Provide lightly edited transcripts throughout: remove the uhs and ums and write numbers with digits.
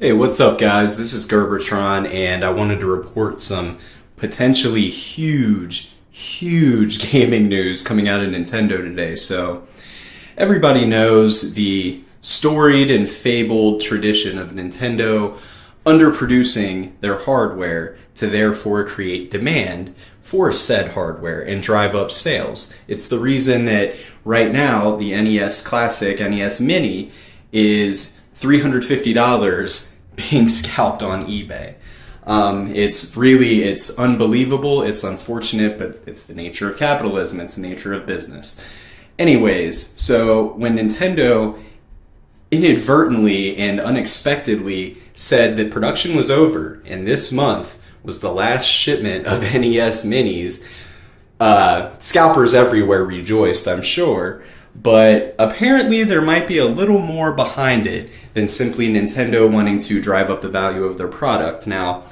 Hey, what's up, guys? This is Gerbertron, and I wanted to report some potentially huge gaming news coming out of Nintendo today. So, everybody knows the storied and fabled tradition of Nintendo underproducing their hardware to therefore create demand for said hardware and drive up sales. It's the reason that right now the NES Classic, NES Mini is $350 being scalped on eBay. It's unbelievable, it's unfortunate, but it's the nature of capitalism, it's the nature of business. Anyways, so when Nintendo inadvertently and unexpectedly said that production was over and this month was the last shipment of NES Minis, scalpers everywhere rejoiced, I'm sure. But apparently there might be a little more behind it than simply Nintendo wanting to drive up the value of their product. Now,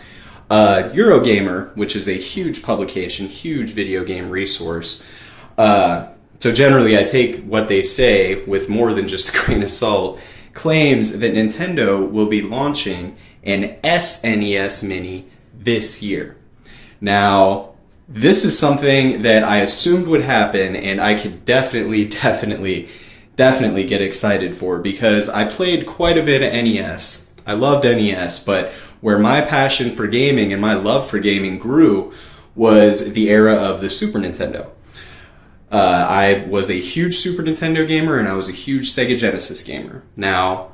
Eurogamer, which is a huge publication, huge video game resource, so generally I take what they say with more than just a grain of salt, claims that Nintendo will be launching an SNES Mini this year. Now, this is something that I assumed would happen, and I could definitely get excited for, because I played quite a bit of NES. I loved NES, but where my passion for gaming and my love for gaming grew was the era of the Super Nintendo. I was a huge Super Nintendo gamer, and I was a huge Sega Genesis gamer. Now,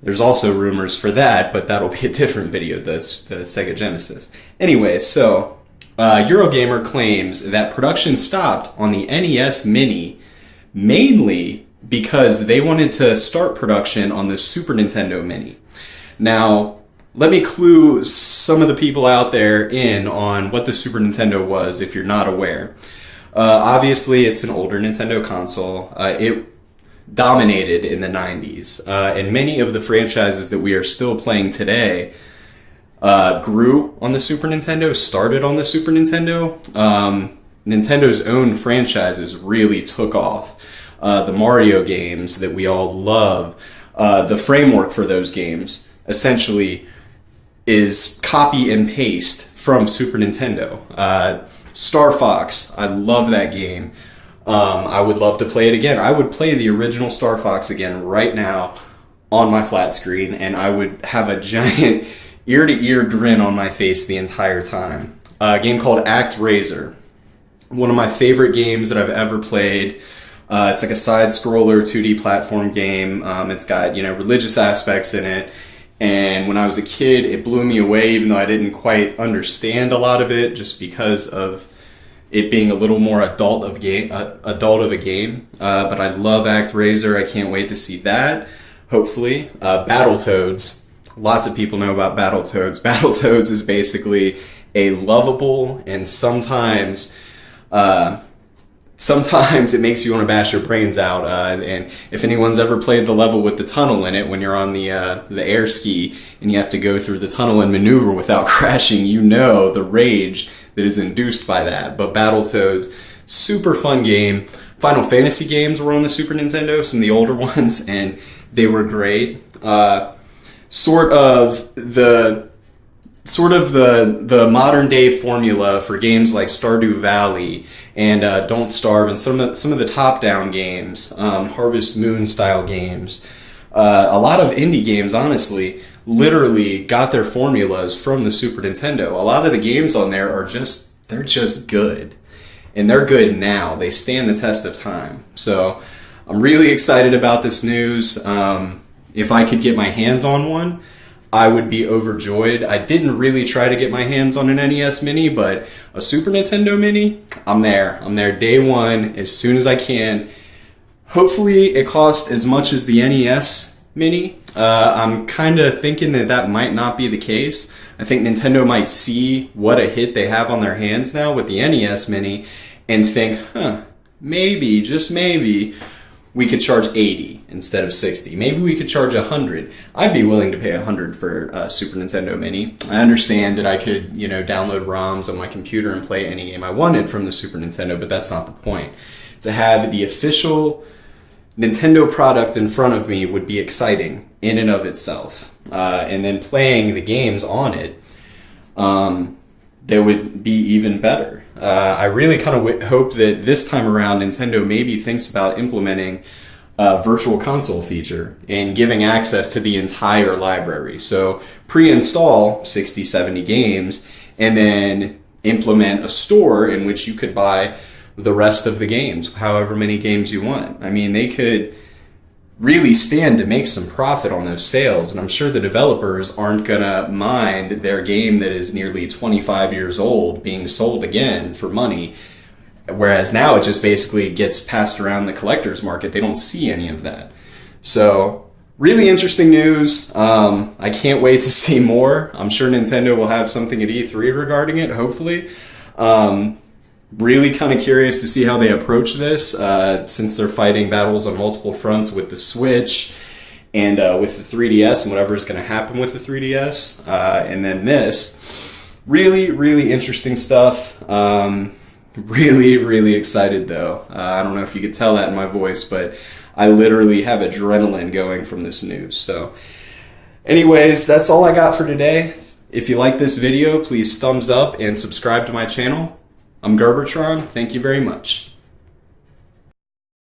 there's also rumors for that, but that'll be a different video, the Sega Genesis. Anyway, so Eurogamer claims that production stopped on the NES Mini mainly because they wanted to start production on the Super Nintendo Mini. Now, let me clue some of the people out there in on what the Super Nintendo was if you're not aware. Obviously, it's an older Nintendo console. It dominated in the 90s, and many of the franchises that we are still playing today grew on the Super Nintendo, started on the Super Nintendo. Nintendo own franchises really took off. The Mario games that we all love, the framework for those games essentially is copy and paste from Super Nintendo. Star Fox, I love that game. I would love to play it again. I would play the original Star Fox again right now on my flat screen, and I would have a giant ear-to-ear grin on my face the entire time. A game called ActRaiser. One of my favorite games that I've ever played. It's like a side-scroller 2D platform game. It's got, religious aspects in it. And when I was a kid, it blew me away, even though I didn't quite understand a lot of it, just because of it being a little more adult of a game. But I love ActRaiser. I can't wait to see that, hopefully. Battletoads. Lots of people know about Battletoads. Battletoads is basically a lovable and sometimes it makes you want to bash your brains out. And if anyone's ever played the level with the tunnel in it, when you're on the air ski and you have to go through the tunnel and maneuver without crashing, you know the rage that is induced by that. But Battletoads, super fun game. Final Fantasy games were on the Super Nintendo, some of the older ones, and they were great. Sort of the modern day formula for games like Stardew Valley and Don't Starve, and some of the top down games, Harvest Moon style games. A lot of indie games, honestly, literally got their formulas from the Super Nintendo. A lot of the games on there they're just good, and they're good now. They stand the test of time. So I'm really excited about this news. If I could get my hands on one, I would be overjoyed. I didn't really try to get my hands on an NES Mini, but a Super Nintendo Mini, I'm there. I'm there day one, as soon as I can. Hopefully it costs as much as the NES Mini. I'm kind of thinking that might not be the case. I think Nintendo might see what a hit they have on their hands now with the NES Mini and think, maybe, just maybe, we could charge $80 instead of $60. Maybe we could charge $100. I'd be willing to pay $100 for a Super Nintendo Mini. I understand that I could, download ROMs on my computer and play any game I wanted from the Super Nintendo, but that's not the point. To have the official Nintendo product in front of me would be exciting in and of itself. and then playing the games on it, that would be even better. I really kind of hope that this time around Nintendo maybe thinks about implementing a virtual console feature and giving access to the entire library. So pre-install 60, 70 games and then implement a store in which you could buy the rest of the games, however many games you want. I mean, they could really stand to make some profit on those sales, and I'm sure the developers aren't gonna mind their game that is nearly 25 years old being sold again for money, whereas now it just basically gets passed around the collector's market. They don't see any of that. So really interesting news. I can't wait to see more. I'm sure Nintendo will have something at E3 regarding it, hopefully. Really kind of curious to see how they approach this, since they're fighting battles on multiple fronts with the Switch and with the 3DS and whatever is going to happen with the 3DS. And then this. Really, really interesting stuff. Really, really excited though. I don't know if you could tell that in my voice, but I literally have adrenaline going from this news. So anyways, that's all I got for today. If you like this video, please thumbs up and subscribe to my channel. I'm Gerbertron. Thank you very much.